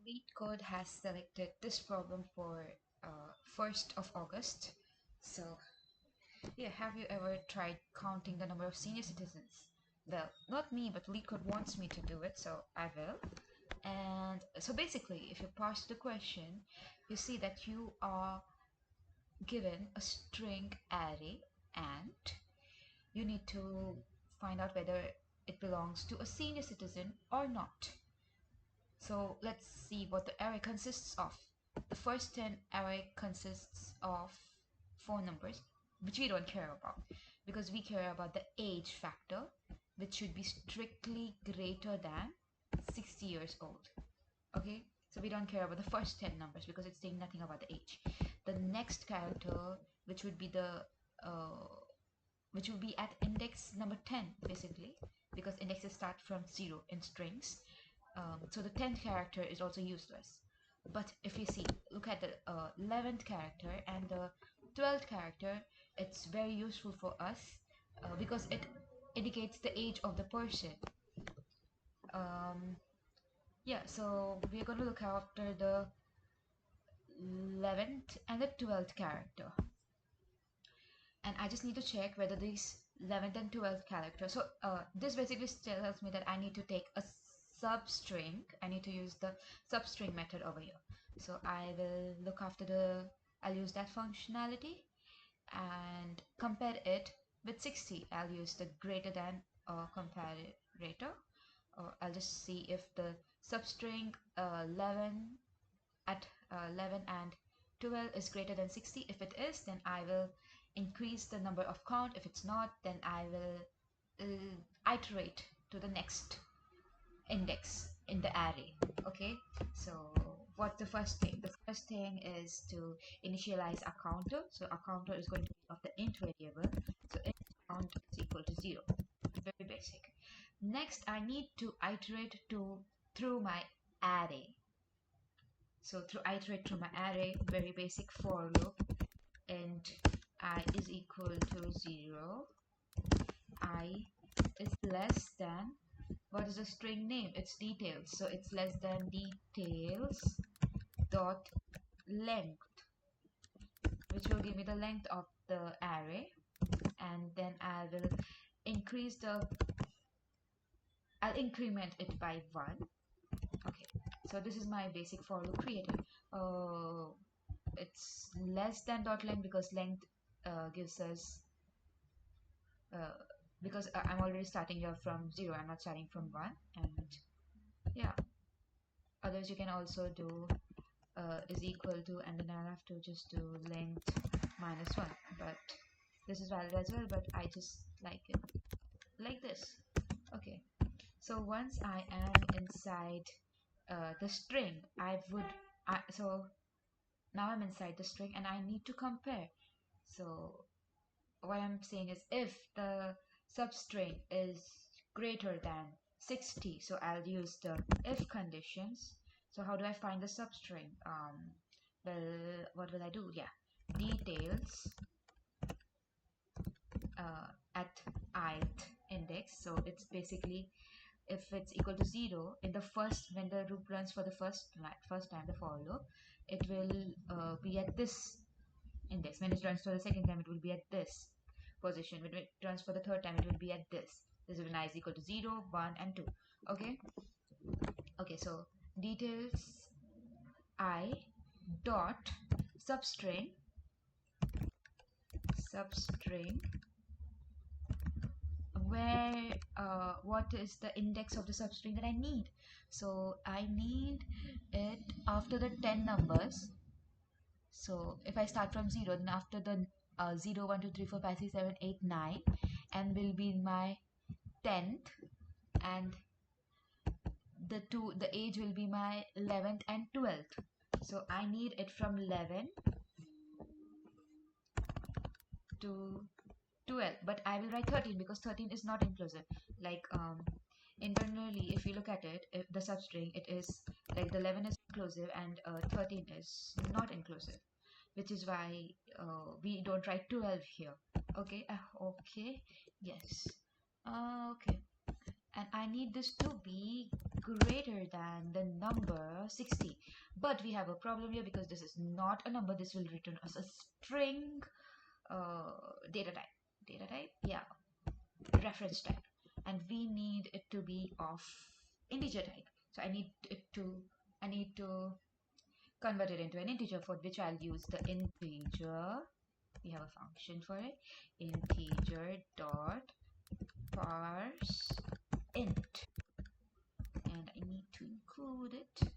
LeetCode has selected this problem for 1st of August. So, yeah, have you ever tried counting the number of senior citizens? Well, not me, but LeetCode wants me to do it, so I will. And so basically, if you parse the question, you see that you are given a string array and you need to find out whether it belongs to a senior citizen or not. So let's see what the array consists of. The first 10 array consists of 4 numbers, which we don't care about because we care about the age factor, which should be strictly greater than 60 years old. Okay, so we don't care about the first 10 numbers because it's saying nothing about the age. The next character, which would be at index number 10 basically, because indexes start from 0 in strings. So the 10th character is also useless. But if you see, look at the 11th character and the 12th character, it's very useful for us because it indicates the age of the person. Um, yeah, so we're going to look after the 11th and the 12th character. And I just need to check whether these 11th and 12th character. So this basically tells me that I need to take a substring. I need to use the substring method over here. So I will look after I'll use that functionality and compare it with 60. I'll use the greater than comparator. I'll just see if the substring 11 at 11 and 12 is greater than 60. If it is, then I will increase the number of count. If it's not, then I will iterate to the next index in the array. Okay, so what's the first thing? The first thing is to initialize a counter. So a counter is going to be of the int variable. So int count is equal to 0. Very basic. Next, I need to iterate through my array. So to iterate through my array, very basic for loop, int I is equal to 0, I is less than, what is the string name? It's details, so it's less than details dot length, which will give me the length of the array, and then I will I'll increment it by 1. Okay, so this is my basic for loop created. It's less than dot length because length gives us because I'm already starting here from 0. I'm not starting from 1. And yeah, others you can also do is equal to, and then I'll have to just do length minus 1, but this is valid as well, but I just like it like this. Okay, so once I am inside the string, so now I'm inside the string and I need to compare. So what I'm saying is if the substring is greater than 60, so I'll use the if conditions. So how do I find the substring? Well, what will I do? Yeah, details at ith index. So it's basically if it's equal to 0 in the when the loop runs for the first time, the for loop, it will be at this index. When it runs for the second time, it will be at this position. When it runs for the third time, it will be at this. This is when I is equal to 0, 1 and 2. Okay, so details I dot substring where what is the index of the substring that I need. So I need it after the 10 numbers. So if I start from 0, then after the 0, 1, 2, 3, 4, 5, 6, 7, 8, 9, and will be my 10th, and the age will be my 11th and 12th. So I need it from 11 to 12, but I will write 13 because 13 is not inclusive. Like internally, if you look at it, if the substring, it is like the 11 is inclusive and 13 is not inclusive, which is why we don't write 12 here. Okay, okay, yes, okay, and I need this to be greater than the number 60. But we have a problem here because this is not a number. This will return us a string data type. Data type? Yeah, reference type. And we need it to be of integer type. So I need to convert it into an integer, for which I'll use the integer. We have a function for it, integer dot parse int, and I need to include it.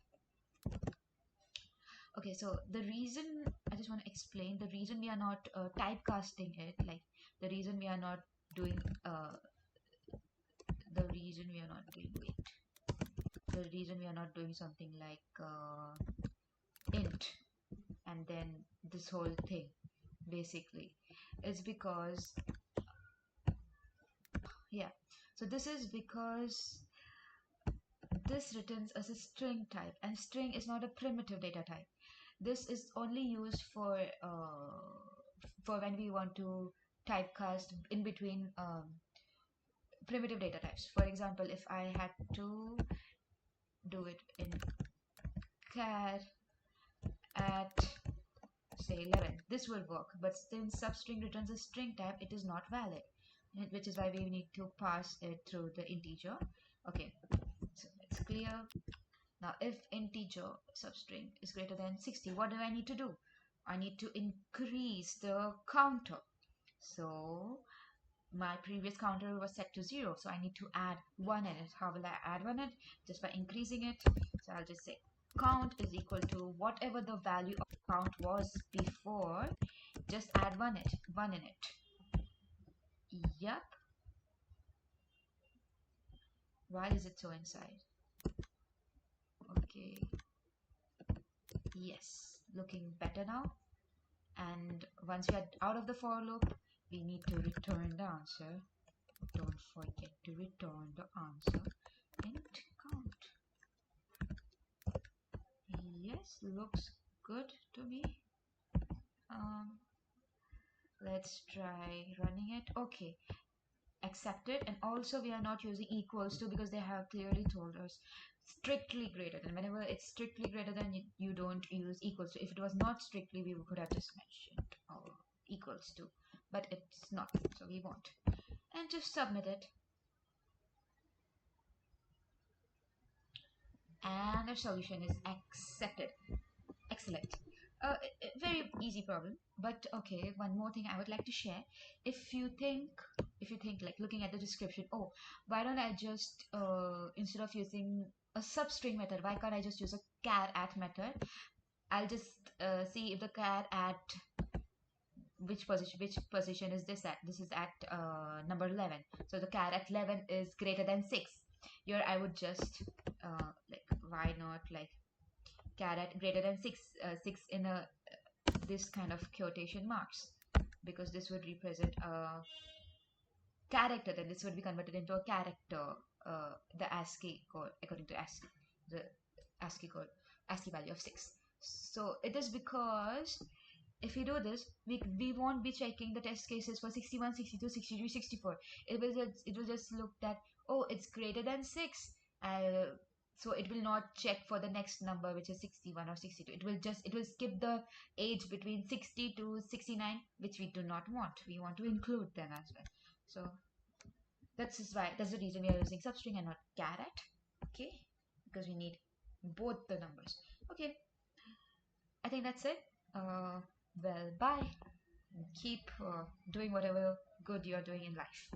Okay, so the reason, I just want to explain the reason we are not typecasting it, like the reason we are not doing the reason we are not doing the reason we are not doing something like int and then this whole thing basically is because, yeah, so this is because this returns as a string type, and string is not a primitive data type. This is only used for when we want to typecast in between primitive data types. For example, if I had to do it in char at say 11, this will work, but since substring returns a string type, it is not valid, which is why we need to pass it through the integer. Okay, so it's clear. Now if integer substring is greater than 60, what do I need to do? I need to increase the counter. So my previous counter was set to 0, so I need to add 1 in it. How will I add 1 in it? Just by increasing it. So I'll just say count is equal to whatever the value of count was before, just add 1 in it. Yep. Why is it so inside? Okay, yes, looking better now. And once we are out of the for loop, we need to return the answer. Don't forget to return the answer. Int count. Yes, looks good to me. Let's try running it. Okay, accepted. And also we are not using equals to because they have clearly told us strictly greater than. Whenever it's strictly greater than, you don't use equals to. If it was not strictly, we could have just mentioned equals to, but it's not, so we won't. And just submit it, and our solution is accepted. Excellent. Very easy problem, but okay, one more thing I would like to share. If you think like looking at the description, oh, why don't I just instead of using a substring method, why can't I just use a char at method? I'll just see if the char at which position is this at. This is at number 11, so the char at 11 is greater than 6. Here I would just like, why not like char at greater than 6, 6 in a this kind of quotation marks, because this would represent a character, then this would be converted into a character, the ASCII code, according to ASCII, the ASCII code, ASCII value of 6. So it is because if we do this, we won't be checking the test cases for 61, 62, 63, 64. It will just look that, oh, it's greater than 6. So it will not check for the next number, which is 61 or 62. It will skip the age between 60 to 69, which we do not want. We want to include them as well. So that's the reason we are using substring and not caret. Okay, because we need both the numbers. Okay, I think that's it. Well, bye. Keep doing whatever good you are doing in life.